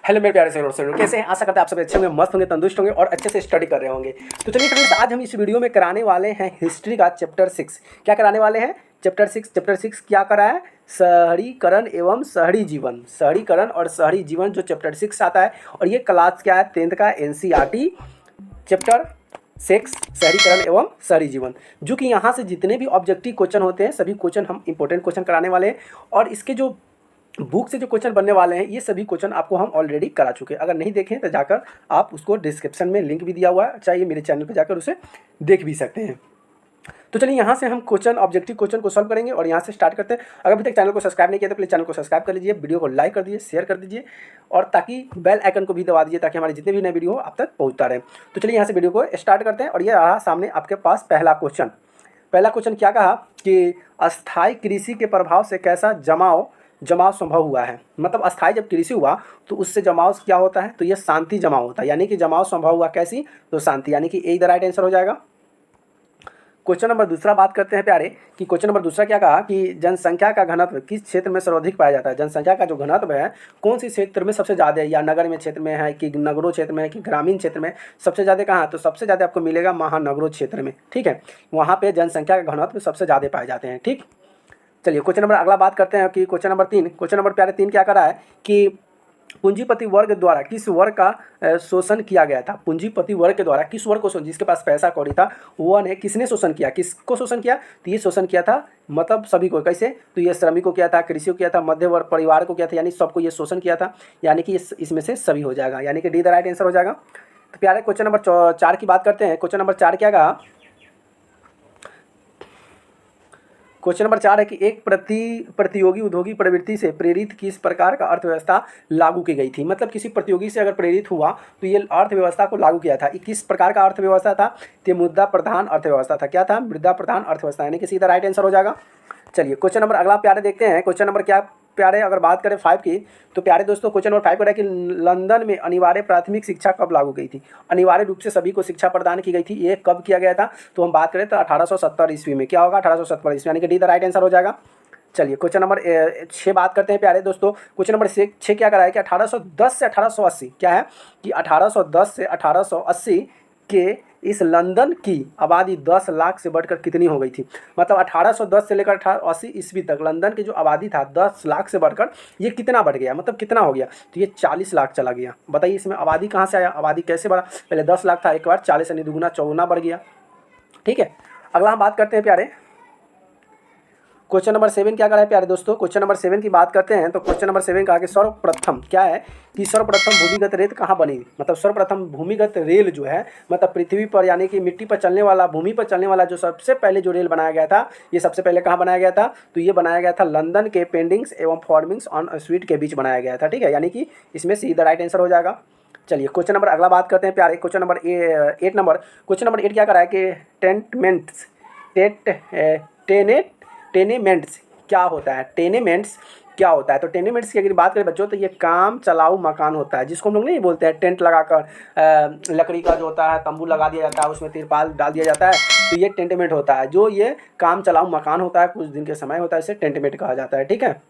Hello मेरे प्यारे से दोस्तों, कैसे हैं? आशा करते हैं आप सब अच्छे होंगे, मस्त होंगे, तंदुरुस्त होंगे और अच्छे से स्टडी कर रहे होंगे। तो चलिए फ्रेंड्स, आज हम इस वीडियो में कराने वाले हैं हिस्ट्री का चैप्टर 6। क्या कराने वाले हैं? चैप्टर 6 क्या करा है? शहरीकरण एवं शहरी जीवन। शहरीकरण और शहरी जीवन जो चैप्टर 6 आता है, और ये क्लास क्या है? 10th का NCERT चैप्टर 6 शहरीकरण एवं शहरी जीवन, जो कि यहाँ से जितने भी ऑब्जेक्टिव क्वेश्चन होते हैं सभी क्वेश्चन हम इंपॉर्टेंट क्वेश्चन कराने वाले हैं। और इसके जो बुक से जो क्वेश्चन बनने वाले हैं, ये सभी क्वेश्चन आपको हम ऑलरेडी करा चुके हैं। अगर नहीं देखें तो जाकर आप उसको डिस्क्रिप्शन में लिंक भी दिया हुआ है, चाहिए मेरे चैनल पर जाकर उसे देख भी सकते हैं। तो चलिए यहाँ से हम क्वेश्चन ऑब्जेक्टिव क्वेश्चन को सॉल्व करेंगे और यहाँ से स्टार्ट करते हैं। अगर अभी तक चैनल को सब्सक्राइब नहीं किया तो प्लीज़ चैनल को सब्सक्राइब कर लीजिए, वीडियो को लाइक कर दीजिए, शेयर कर दीजिए और ताकि बेल आइकन को भी दबा दीजिए ताकि हमारे जितने भी नए वीडियो हो आप तक पहुँचता रहे। तो चलिए यहाँ से वीडियो को स्टार्ट करते हैं। और ये रहा सामने आपके पास पहला क्वेश्चन क्या कहा कि अस्थायी कृषि के प्रभाव से कैसा जमाव संभव हुआ है। मतलब अस्थायी जब कृषि हुआ तो उससे जमाव क्या होता है? तो ये शांति जमाव होता है, यानी कि जमाव संभव हुआ कैसी? तो शांति, यानी कि ए द राइट आंसर हो जाएगा। क्वेश्चन नंबर दूसरा बात करते हैं प्यारे कि क्वेश्चन नंबर दूसरा क्या कहा कि जनसंख्या का घनत्व किस क्षेत्र में सर्वाधिक पाया जाता है। जनसंख्या का जो घनत्व है कौन सी क्षेत्र में सबसे ज़्यादा है, या नगर में क्षेत्र में है कि नगरों क्षेत्र में है कि ग्रामीण क्षेत्र में सबसे ज़्यादा कहाँ? तो सबसे ज़्यादा आपको मिलेगा महानगरों क्षेत्र में। ठीक है, वहाँ पे जनसंख्या का घनत्व सबसे ज़्यादा पाए जाते हैं। ठीक, चलिए क्वेश्चन नंबर अगला बात करते हैं कि क्वेश्चन नंबर 3। क्वेश्चन नंबर प्यारे 3 क्या करा है कि पूंजीपति वर्ग द्वारा किस वर्ग का शोषण किया गया था। पूंजीपति वर्ग के द्वारा किस वर्ग को शोषण, जिसके पास पैसा कौड़ी था वो ने किसने शोषण किया? किसको शोषण किया? तो ये शोषण किया था मतलब सभी को। कैसे? तो ये श्रमिक को किया था, कृषि को किया था, मध्य वर्ग परिवार को किया था, यानी सबको ये शोषण किया था, यानी कि इसमें से सभी हो जाएगा, यानी कि डी द राइट आंसर हो जाएगा। तो प्यारे क्वेश्चन नंबर 4 की बात करते हैं। क्वेश्चन नंबर 4 क्या कहा? क्वेश्चन नंबर 4 है कि एक प्रतियोगी उद्योगिक प्रवृत्ति से प्रेरित किस प्रकार का अर्थव्यवस्था लागू की गई थी। मतलब किसी प्रतियोगी से अगर प्रेरित हुआ तो ये अर्थव्यवस्था को लागू किया था। ये किस प्रकार का अर्थव्यवस्था था? तो मुद्रा प्रधान अर्थव्यवस्था था। क्या था? मुद्रा प्रधान अर्थव्यवस्था, यानी कि सीधा राइट आंसर हो जाएगा। चलिए क्वेश्चन नंबर अगला प्यारे देखते हैं। क्वेश्चन नंबर क्या प्यारे अगर बात करें 5 की, तो प्यारे दोस्तों क्वेश्चन नंबर 5 है कि लंदन में अनिवार्य प्राथमिक शिक्षा कब लागू गई थी। अनिवार्य रूप से सभी को शिक्षा प्रदान की गई थी, ये कब किया गया था? तो हम बात करें तो 1870 ईस्वी में। क्या होगा? 1870 ईस्वी, यानी कि डी द राइट आंसर हो जाएगा। चलिए क्वेश्चन नंबर 6 बात करते हैं प्यारे दोस्तों। क्वेश्चन नंबर 6 क्या कराया कि 1810 से 1880 क्या है कि 1810 से 1880 के इस लंदन की आबादी 10 लाख से बढ़कर कितनी हो गई थी। मतलब 1810 से लेकर 1880 ईस्वी तक लंदन की जो आबादी था 10 लाख से बढ़कर ये कितना बढ़ गया? मतलब कितना हो गया? तो ये 40 लाख चला गया। बताइए इसमें आबादी कहाँ से आया, आबादी कैसे बढ़ा? पहले 10 लाख था, एक बार 40 यानी दुगुना चौगुना बढ़ गया। ठीक है, अगला हम बात करते हैं प्यारे क्वेश्चन नंबर 7 क्या करा है प्यारे दोस्तों। क्वेश्चन नंबर 7 की बात करते हैं तो क्वेश्चन नंबर 7 कहा कि सर्वप्रथम क्या है कि सर्वप्रथम भूमिगत रेत कहाँ बनी। मतलब सर्वप्रथम भूमिगत रेल जो है, मतलब पृथ्वी पर यानी कि मिट्टी पर चलने वाला, भूमि पर चलने वाला जो सबसे पहले जो रेल बनाया गया था, ये सबसे पहले कहाँ बनाया गया था? तो ये बनाया गया था लंदन के पेंडिंग्स एवं फॉर्मिंग्स ऑन स्वीट के बीच बनाया गया था। ठीक है, यानी कि इसमें सीधा राइट आंसर हो जाएगा। चलिए क्वेश्चन नंबर अगला बात करते हैं प्यारे। क्वेश्चन नंबर 8 क्या करा है कि टेनेमेंट्स क्या होता है। टेनेमेंट्स क्या होता है? तो टेनेमेंट्स की अगर बात करें बच्चों तो ये काम चलाऊ मकान होता है, जिसको हम लोग नहीं बोलते हैं टेंट लगाकर लकड़ी का जो होता है तंबू लगा दिया जाता है, उसमें तिरपाल डाल दिया जाता है, तो ये टेंटमेंट होता है। जो ये काम चलाऊ मकान होता है, कुछ दिन के समय होता है, इसे टेंटमेंट कहा जाता है। ठीक है,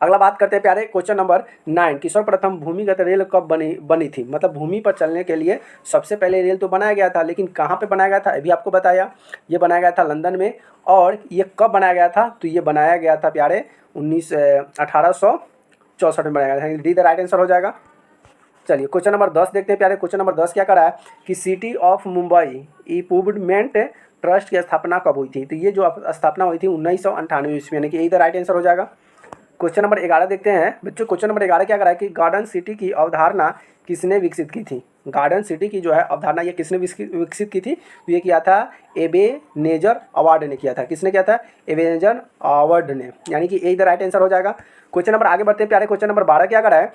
अगला बात करते हैं प्यारे क्वेश्चन नंबर 9 कि सर्वप्रथम भूमिगत रेल कब बनी थी। मतलब भूमि पर चलने के लिए सबसे पहले रेल तो बनाया गया था, लेकिन कहाँ पे बनाया गया था अभी आपको बताया, ये बनाया गया था लंदन में। और ये कब बनाया गया था? तो ये बनाया गया था प्यारे 1864 में बनाया गया था। डी द राइट आंसर हो जाएगा। चलिए क्वेश्चन नंबर 10 देखते हैं प्यारे। क्वेश्चन नंबर 10 क्या करा है कि city of Mumbai improvement trust की स्थापना कब हुई थी। तो ये जो स्थापना हुई थी 1998 ईस्वी, यानी कि डी द राइट आंसर हो जाएगा। क्वेश्चन नंबर 11 देखते हैं बच्चों। क्वेश्चन नंबर 11 क्या करा है कि गार्डन सिटी की अवधारणा किसने विकसित की थी। गार्डन सिटी की जो है अवधारणा ये किसने विकसित की थी? तो ये किया था एबेनेजर अवार्ड ने किया था। किसने किया था? एबेनेजर अवार्ड ने, यानी कि ए द राइट आंसर हो जाएगा। क्वेश्चन नंबर आगे बढ़ते हैं प्यारे। क्वेश्चन नंबर 12 क्या करा है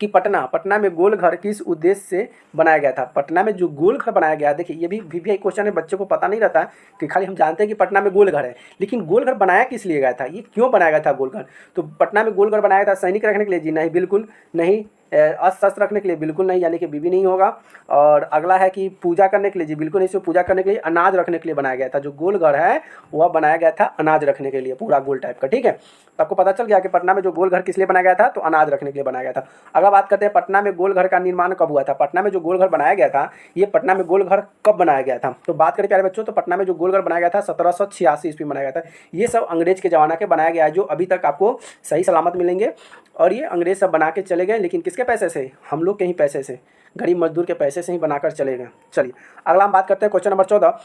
कि पटना में गोल घर किस उद्देश्य से बनाया गया था। पटना में जो गोल घर बनाया गया, देखिए ये भी VVI क्वेश्चन है, बच्चों को पता नहीं रहता है कि खाली हम जानते हैं कि पटना में गोल घर है, लेकिन गोल घर बनाया किस लिए गया था, ये क्यों बनाया गया था गोल घर? तो पटना में गोल घर बनाया था सैनिक रखने के लिए जी? नहीं, बिल्कुल नहीं, अस्वस्थ रखने के लिए बिल्कुल नहीं, यानी कि बीबी नहीं होगा। और अगला है कि पूजा करने के लिए, जी बिल्कुल नहीं, सिर्फ पूजा करने के लिए। अनाज रखने के लिए बनाया गया था, जो गोल घर है वह बनाया गया था अनाज रखने के लिए, पूरा गोल टाइप का। ठीक है, तो आपको पता चल गया कि पटना में जो गोल घर किस लिए बनाया गया था, तो अनाज रखने के लिए बनाया गया था। अगर बात करते हैं पटना में गोल घर का निर्माण कब हुआ था, पटना में जो गोल घर बनाया गया था, ये पटना में गोल घर कब बनाया गया था, तो बात करें प्यारे बच्चों, तो पटना में जो गोल घर बनाया गया था 1786 ईस्वी में बनाया गया था। ये सब अंग्रेज के जमाना के बनाया गया है, जो अभी तक आपको सही सलामत मिलेंगे। और ये अंग्रेज सब बना के चले गए, लेकिन किसके पैसे से, हम लोग के ही पैसे से, गरीब मजदूर के पैसे से ही बनाकर चले गए। चलिए अगला हम बात करते हैं क्वेश्चन नंबर 14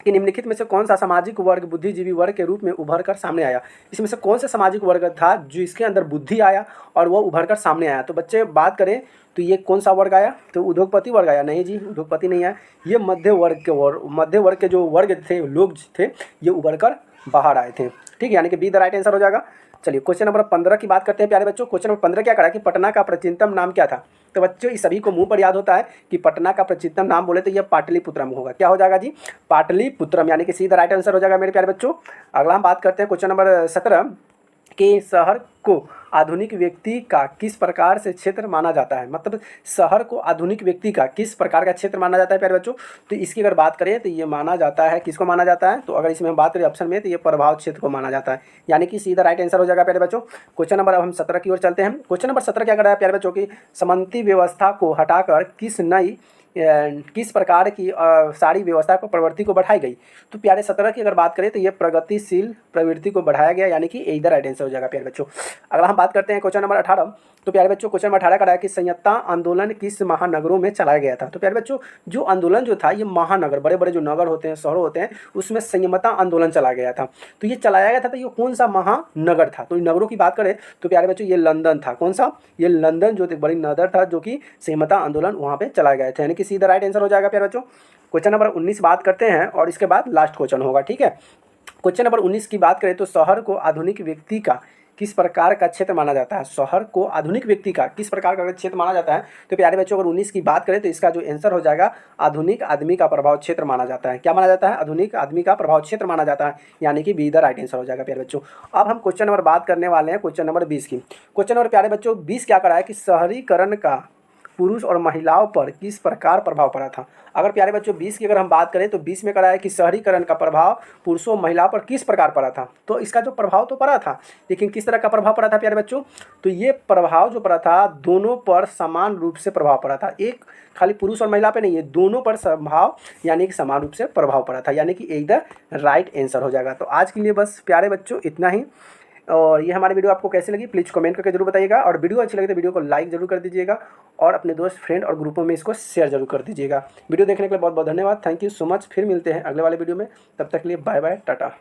कि निम्नलिखित में से कौन सा सामाजिक वर्ग बुद्धिजीवी वर्ग के रूप में उभर कर सामने आया। इसमें से कौन सा सामाजिक वर्ग था जो इसके अंदर बुद्धि आया और वह उभर कर सामने आया। तो बच्चे बात करें तो ये कौन सा वर्ग आया, तो उद्योगपति वर्ग आया। नहीं जी, उद्योगपति नहीं आया, ये मध्य वर्ग के जो वर्ग थे, लोग थे, ये उभर कर बाहर आए थे। ठीक है, यानी कि बी द राइट आंसर हो जाएगा। चलिए क्वेश्चन नंबर 15 की बात करते हैं प्यारे बच्चों। क्वेश्चन नंबर 15 क्या करा कि पटना का प्राचीनतम नाम क्या था। तो बच्चों इस सभी को मुंह पर याद होता है कि पटना का प्राचीनतम नाम बोले तो ये पाटलिपुत्रम होगा। क्या हो जाएगा जी, पाटलिपुत्रम, यानी कि सीधा राइट आंसर हो जाएगा मेरे प्यारे बच्चों। अगला हम बात करते हैं क्वेश्चन नंबर 17 कि शहर को आधुनिक व्यक्ति का किस प्रकार से क्षेत्र माना जाता है। मतलब शहर को आधुनिक व्यक्ति का किस प्रकार का क्षेत्र माना जाता है प्यारे बच्चों। तो इसकी अगर बात करें तो ये माना जाता है, किसको माना जाता है, तो अगर इसमें हम बात करें ऑप्शन में, तो ये प्रभाव क्षेत्र को माना जाता है, यानी कि सीधा राइट आंसर हो जाएगा प्यारे बच्चों। क्वेश्चन नंबर अब हम 17 की ओर चलते हैं। क्वेश्चन नंबर 17 क्या कर रहा है प्यारे बच्चों की, समन्वय व्यवस्था को हटाकर किस प्रकार की सारी व्यवस्था पर प्रवृत्ति को बढ़ाई गई। तो प्यारे 17 की अगर बात करें तो ये प्रगतिशील प्रवृत्ति को बढ़ाया गया, यानी कि इधर राइट आंसर हो जाएगा प्यारे बच्चों। अगर हम बात करते हैं क्वेश्चन नंबर 18, तो प्यारे बच्चों क्वेश्चन नंबर 18 का है कि संयत्ता आंदोलन किस महानगरों में चलाया गया था। तो प्यारे बच्चों जो आंदोलन जो था, ये महानगर, बड़े बड़े जो नगर होते हैं, शहरों होते हैं, उसमें संयमता आंदोलन चलाया गया था। तो ये चलाया गया था, तो ये कौन सा महानगर था। तो इन नगरों की बात करें तो प्यारे बच्चों ये लंदन था। कौन सा, ये लंदन जो एक बड़ी नगर था, जो कि संयमता आंदोलन वहाँ पे चलाए गए थे, यानी कि सीधा राइट आंसर हो जाएगा प्यारे बच्चों। क्वेश्चन नंबर 19 बात करते हैं और इसके बाद लास्ट क्वेश्चन होगा। ठीक है, क्वेश्चन नंबर 19 की बात करें तो शहर को आधुनिक व्यक्ति का किस प्रकार का क्षेत्र माना जाता है। शहर को आधुनिक व्यक्ति का किस प्रकार का क्षेत्र माना जाता है। तो प्यारे बच्चों अगर 19 की बात करें तो इसका जो आंसर हो जाएगा आधुनिक आदमी का प्रभाव क्षेत्र माना जाता है। क्या माना जाता है, आधुनिक आदमी का प्रभाव क्षेत्र माना जाता है, यानी कि बी द राइट आंसर हो जाएगा प्यारे बच्चों। अब हम क्वेश्चन नंबर बात करने वाले हैं क्वेश्चन नंबर 20 की। क्वेश्चन नंबर प्यारे बच्चों 20 क्या करा है कि शहरीकरण का पुरुष और महिलाओं पर किस प्रकार प्रभाव पड़ा था। अगर प्यारे बच्चों 20 की अगर हम बात करें तो 20 में करा है कि शहरीकरण का प्रभाव पुरुषों और महिलाओं पर किस प्रकार पड़ा था। तो इसका जो प्रभाव तो पड़ा था, लेकिन किस तरह का प्रभाव पड़ा था प्यारे बच्चों। तो ये प्रभाव जो पड़ा था दोनों पर समान रूप से प्रभाव पड़ा था, एक खाली पुरुष और महिला पे नहीं है, दोनों पर प्रभाव यानी कि समान रूप से प्रभाव पड़ा था, यानी कि इधर राइट आंसर हो जाएगा। तो आज के लिए बस प्यारे बच्चों इतना ही। और ये हमारी वीडियो आपको कैसी लगी प्लीज़ कमेंट करके जरूर बताइएगा, और वीडियो अच्छी लगे तो वीडियो को लाइक जरूर कर दीजिएगा और अपने दोस्त फ्रेंड और ग्रुपों में इसको शेयर जरूर कर दीजिएगा। वीडियो देखने के लिए बहुत बहुत धन्यवाद, थैंक यू सो मच। फिर मिलते हैं अगले वाले वीडियो में, तब तक के लिए बाय बाय, टाटा।